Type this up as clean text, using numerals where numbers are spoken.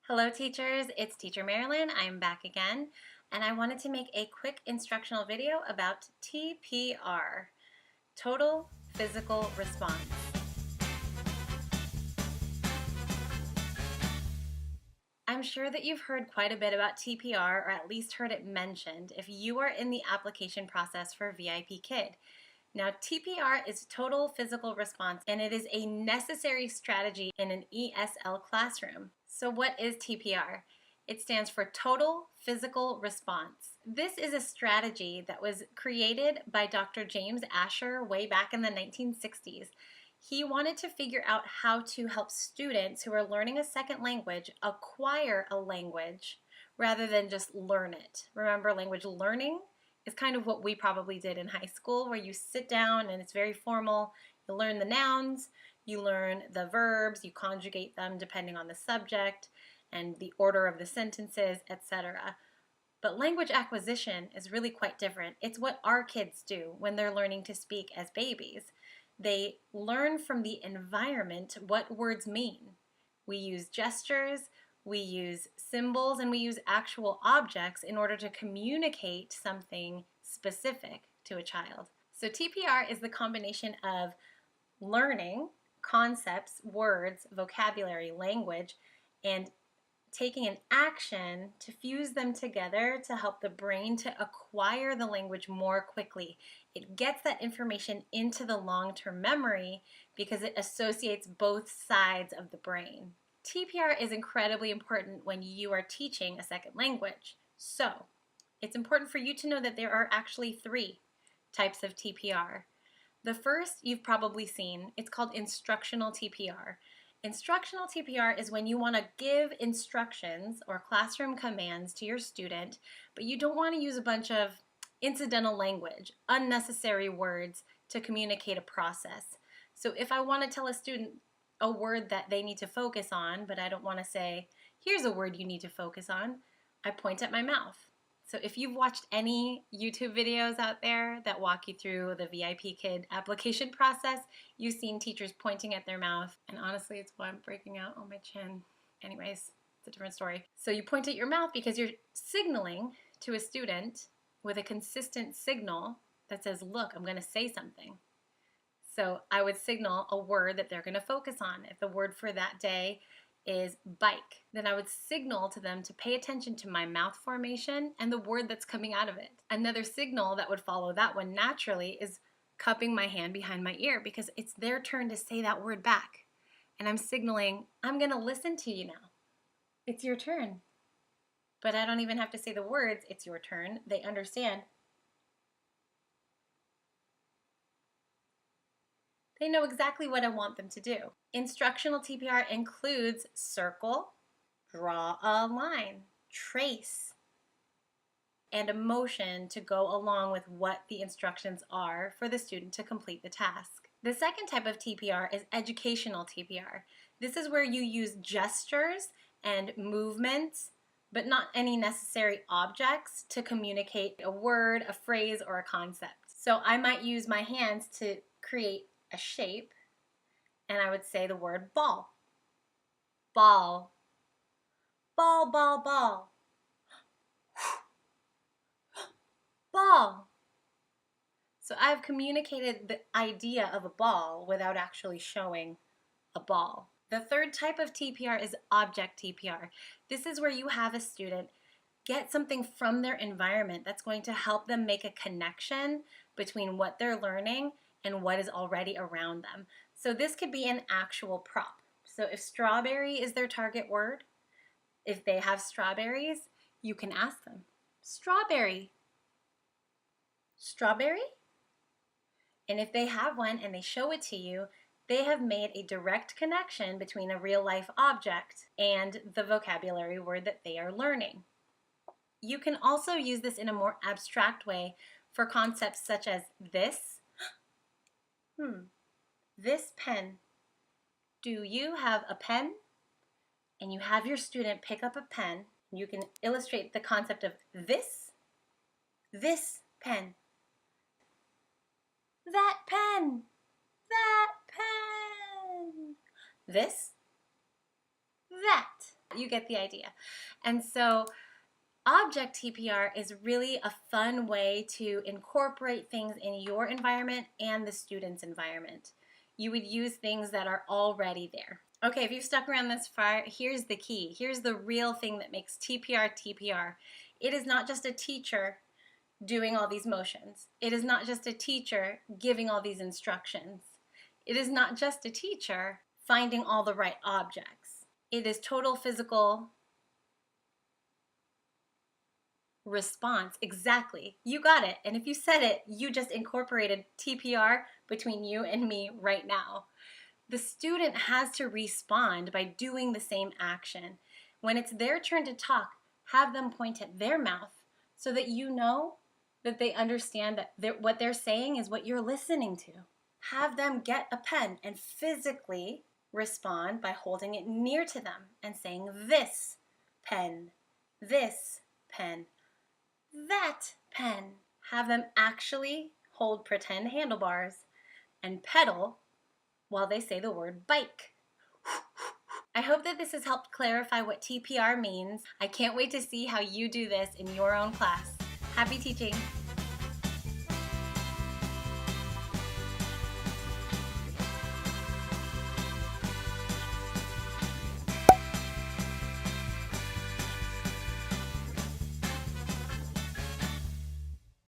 Hello teachers, it's Teacher Marilyn. I'm back again and I wanted to make a quick instructional video about TPR, Total Physical Response. I'm sure that you've heard quite a bit about TPR or at least heard it mentioned if you are in the application process for VIPKid. Now, TPR is Total Physical Response, and it is a necessary strategy in an ESL classroom. So what is TPR? It stands for Total Physical Response. This is a strategy that was created by Dr. James Asher way back in the 1960s. He wanted to figure out how to help students who are learning a second language acquire a language rather than just learn it. Remember, language learning is kind of what we probably did in high school, where you sit down and it's very formal. You learn the nouns, you learn the verbs, you conjugate them depending on the subject and the order of the sentences, etc. But language acquisition is really quite different. It's what our kids do when they're learning to speak as babies. They learn from the environment what words mean. We use gestures, we use symbols, and we use actual objects in order to communicate something specific to a child. So TPR is the combination of learning concepts, words, vocabulary, language, and taking an action to fuse them together to help the brain to acquire the language more quickly. It gets that information into the long-term memory because it associates both sides of the brain. TPR is incredibly important when you are teaching a second language. So, it's important for you to know that there are actually 3 types of TPR. The first you've probably seen. It's called Instructional TPR. Instructional TPR is when you want to give instructions or classroom commands to your student, but you don't want to use a bunch of incidental language, unnecessary words to communicate a process. So if I want to tell a student a word that they need to focus on, but I don't want to say, here's a word you need to focus on, I point at my mouth. So if you've watched any YouTube videos out there that walk you through the VIPKid application process, you've seen teachers pointing at their mouth, and honestly, it's why I'm breaking out on my chin. Anyways, it's a different story. So you point at your mouth because you're signaling to a student with a consistent signal that says, look, I'm going to say something. So I would signal a word that they're going to focus on. If the word for that day is bike, then I would signal to them to pay attention to my mouth formation and the word that's coming out of it. Another signal that would follow that one naturally is cupping my hand behind my ear because it's their turn to say that word back. And I'm signaling, I'm going to listen to you now. It's your turn. But I don't even have to say the words, it's your turn. They understand. They know exactly what I want them to do. Instructional TPR includes circle, draw a line, trace, and a motion to go along with what the instructions are for the student to complete the task. The second type of TPR is educational TPR. This is where you use gestures and movements, but not any necessary objects to communicate a word, a phrase, or a concept. So I might use my hands to create a shape, and I would say the word ball. Ball. Ball, ball, ball. Ball. So I've communicated the idea of a ball without actually showing a ball. The third type of TPR is object TPR. This is where you have a student get something from their environment that's going to help them make a connection between what they're learning and what is already around them. So this could be an actual prop. So if strawberry is their target word, if they have strawberries, you can ask them, strawberry, strawberry? And if they have one and they show it to you, they have made a direct connection between a real life object and the vocabulary word that they are learning. You can also use this in a more abstract way for concepts such as this, this pen. Do you have a pen? And you have your student pick up a pen. You can illustrate the concept of this pen, that pen, that pen, this, that. You get the idea. And so object TPR is really a fun way to incorporate things in your environment and the student's environment. You would use things that are already there. Okay, if you've stuck around this far, here's the key. Here's the real thing that makes TPR TPR. It is not just a teacher doing all these motions. It is not just a teacher giving all these instructions. It is not just a teacher finding all the right objects. It is total physical response. Exactly. You got it. And if you said it, you just incorporated TPR between you and me right now. The student has to respond by doing the same action. When it's their turn to talk, have them point at their mouth so that you know that they understand that what they're saying is what you're listening to. Have them get a pen and physically respond by holding it near to them and saying, this pen, this pen, that pen. Have them actually hold pretend handlebars and pedal while they say the word bike. I hope that this has helped clarify what TPR means. I can't wait to see how you do this in your own class. Happy teaching!